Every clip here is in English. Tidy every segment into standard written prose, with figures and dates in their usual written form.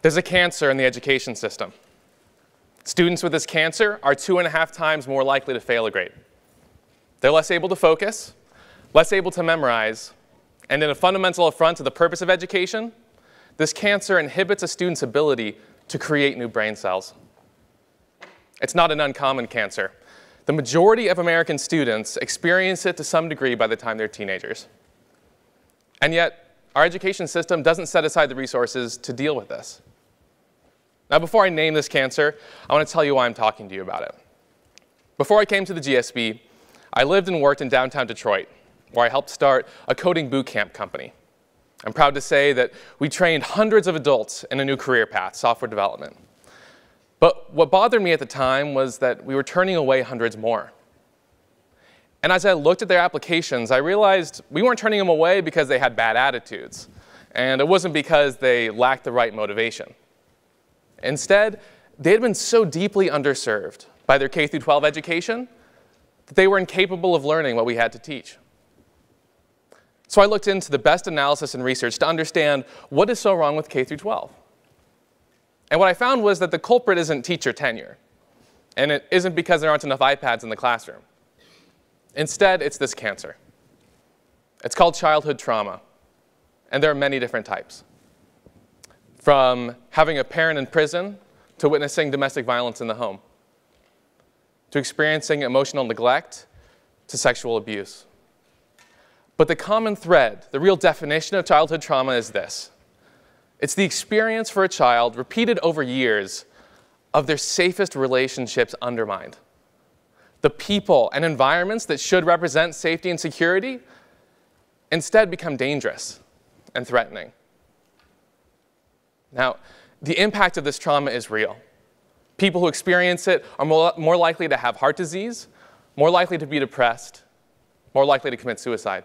There's a cancer in the education system. Students with this cancer are 2.5 times more likely to fail a grade. They're less able to focus, less able to memorize, and in a fundamental affront to the purpose of education, this cancer inhibits a student's ability to create new brain cells. It's not an uncommon cancer. The majority of American students experience it to some degree by the time they're teenagers. And yet, our education system doesn't set aside the resources to deal with this. Now, before I name this cancer, I want to tell you why I'm talking to you about it. Before I came to the GSB, I lived and worked in downtown Detroit, where I helped start a coding boot camp company. I'm proud to say that we trained hundreds of adults in a new career path, software development. But what bothered me at the time was that we were turning away hundreds more. And as I looked at their applications, I realized we weren't turning them away because they had bad attitudes. And it wasn't because they lacked the right motivation. Instead, they had been so deeply underserved by their K-12 education that they were incapable of learning what we had to teach. So I looked into the best analysis and research to understand what is so wrong with K-12. And what I found was that the culprit isn't teacher tenure. And it isn't because there aren't enough iPads in the classroom. Instead, it's this cancer. It's called childhood trauma. And there are many different types. From having a parent in prison, to witnessing domestic violence in the home, to experiencing emotional neglect, to sexual abuse. But the common thread, the real definition of childhood trauma is this. It's the experience for a child, repeated over years, of their safest relationships undermined. The people and environments that should represent safety and security instead become dangerous and threatening. Now, the impact of this trauma is real. People who experience it are more likely to have heart disease, more likely to be depressed, more likely to commit suicide.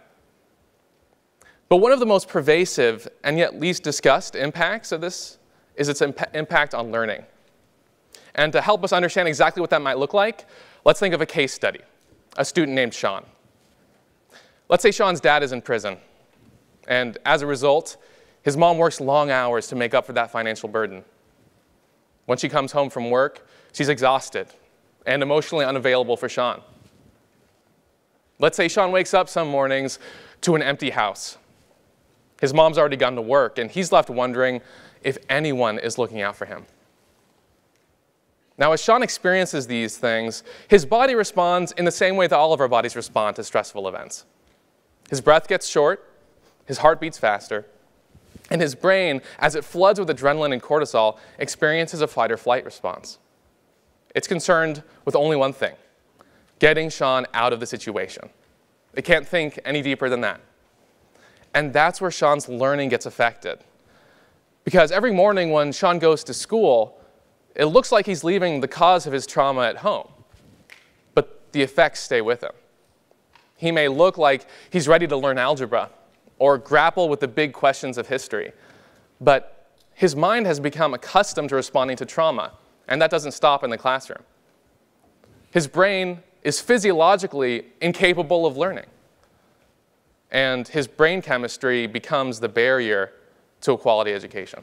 But one of the most pervasive and yet least discussed impacts of this is its impact on learning. And to help us understand exactly what that might look like, let's think of a case study, a student named Sean. Let's say Sean's dad is in prison, and as a result, his mom works long hours to make up for that financial burden. When she comes home from work, she's exhausted and emotionally unavailable for Sean. Let's say Sean wakes up some mornings to an empty house. His mom's already gone to work, and he's left wondering if anyone is looking out for him. Now, as Sean experiences these things, his body responds in the same way that all of our bodies respond to stressful events. His breath gets short, his heart beats faster, and his brain, as it floods with adrenaline and cortisol, experiences a fight or flight response. It's concerned with only one thing, getting Sean out of the situation. It can't think any deeper than that. And that's where Sean's learning gets affected. Because every morning when Sean goes to school, it looks like he's leaving the cause of his trauma at home. But the effects stay with him. He may look like he's ready to learn algebra or grapple with the big questions of history. But his mind has become accustomed to responding to trauma, and that doesn't stop in the classroom. His brain is physiologically incapable of learning. And his brain chemistry becomes the barrier to a quality education.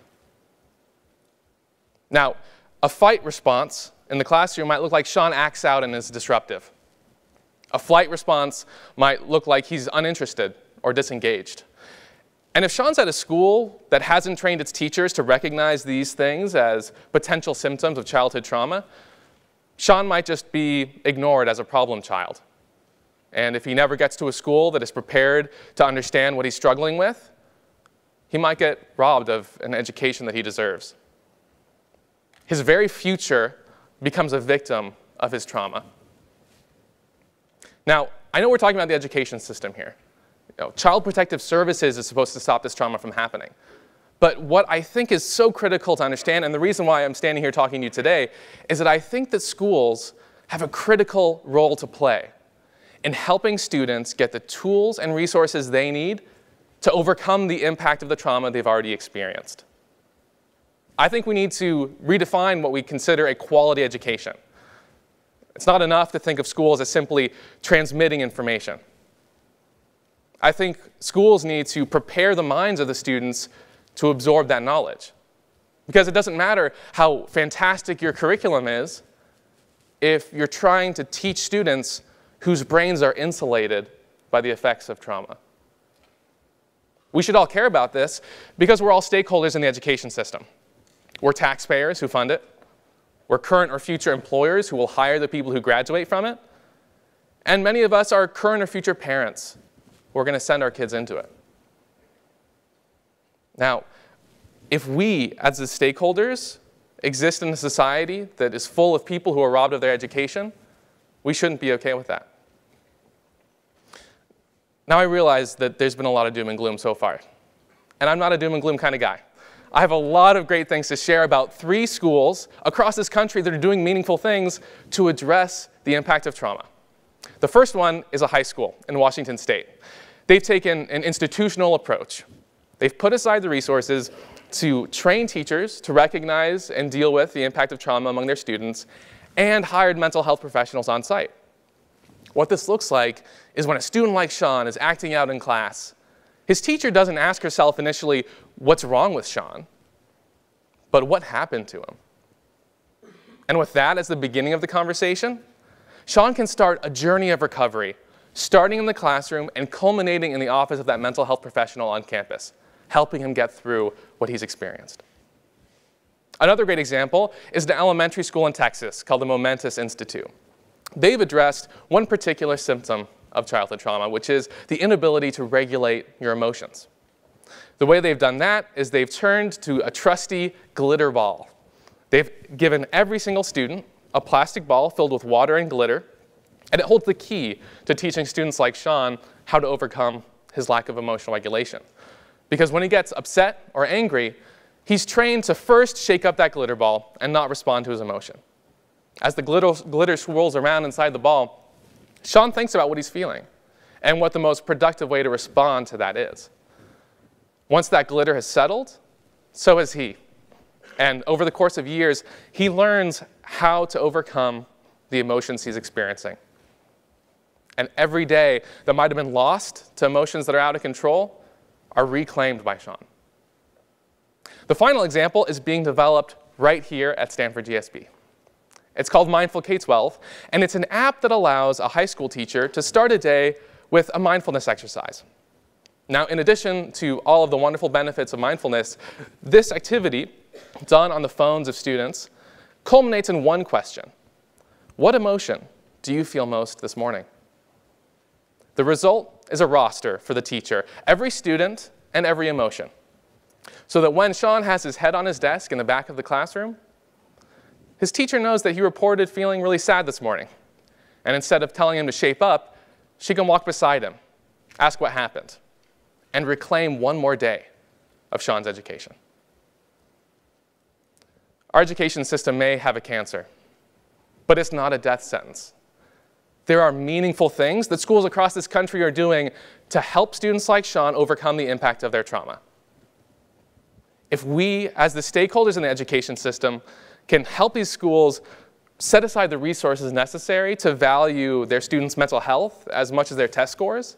Now, a fight response in the classroom might look like Sean acts out and is disruptive. A flight response might look like he's uninterested or disengaged. And if Sean's at a school that hasn't trained its teachers to recognize these things as potential symptoms of childhood trauma, Sean might just be ignored as a problem child. And if he never gets to a school that is prepared to understand what he's struggling with, he might get robbed of an education that he deserves. His very future becomes a victim of his trauma. Now, I know we're talking about the education system here. Child Protective Services is supposed to stop this trauma from happening. But what I think is so critical to understand, and the reason why I'm standing here talking to you today, is that I think that schools have a critical role to play in helping students get the tools and resources they need to overcome the impact of the trauma they've already experienced. I think we need to redefine what we consider a quality education. It's not enough to think of schools as simply transmitting information. I think schools need to prepare the minds of the students to absorb that knowledge. Because it doesn't matter how fantastic your curriculum is if you're trying to teach students whose brains are insulated by the effects of trauma. We should all care about this because we're all stakeholders in the education system. We're taxpayers who fund it. We're current or future employers who will hire the people who graduate from it. And many of us are current or future parents who are going to send our kids into it. Now, if we, as the stakeholders, exist in a society that is full of people who are robbed of their education, we shouldn't be okay with that. Now I realize that there's been a lot of doom and gloom so far. And I'm not a doom and gloom kind of guy. I have a lot of great things to share about 3 schools across this country that are doing meaningful things to address the impact of trauma. The first one is a high school in Washington State. They've taken an institutional approach. They've put aside the resources to train teachers to recognize and deal with the impact of trauma among their students, and hired mental health professionals on site. What this looks like is when a student like Sean is acting out in class, his teacher doesn't ask herself initially, what's wrong with Sean? But what happened to him? And with that as the beginning of the conversation, Sean can start a journey of recovery, starting in the classroom and culminating in the office of that mental health professional on campus, helping him get through what he's experienced. Another great example is the elementary school in Texas called the Momentous Institute. They've addressed one particular symptom of childhood trauma, which is the inability to regulate your emotions. The way they've done that is they've turned to a trusty glitter ball. They've given every single student a plastic ball filled with water and glitter, and it holds the key to teaching students like Sean how to overcome his lack of emotional regulation. Because when he gets upset or angry, he's trained to first shake up that glitter ball and not respond to his emotion. As the glitter swirls around inside the ball, Sean thinks about what he's feeling and what the most productive way to respond to that is. Once that glitter has settled, so has he. And over the course of years, he learns how to overcome the emotions he's experiencing. And every day that might have been lost to emotions that are out of control are reclaimed by Sean. The final example is being developed right here at Stanford GSB. It's called Mindful K-12, and it's an app that allows a high school teacher to start a day with a mindfulness exercise. Now, in addition to all of the wonderful benefits of mindfulness, this activity, done on the phones of students, culminates in one question. What emotion do you feel most this morning? The result is a roster for the teacher, every student and every emotion, so that when Sean has his head on his desk in the back of the classroom, his teacher knows that he reported feeling really sad this morning. And instead of telling him to shape up, she can walk beside him, ask what happened, and reclaim one more day of Sean's education. Our education system may have a cancer, but it's not a death sentence. There are meaningful things that schools across this country are doing to help students like Sean overcome the impact of their trauma. If we, as the stakeholders in the education system, can help these schools set aside the resources necessary to value their students' mental health as much as their test scores,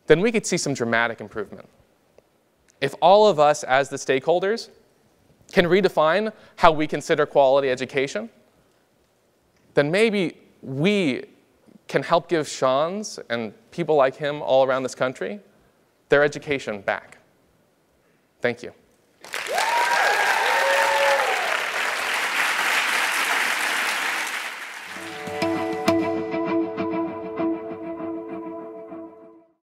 then we could see some dramatic improvement. If all of us as the stakeholders can redefine how we consider quality education, then maybe we can help give Sean's and people like him all around this country their education back. Thank you.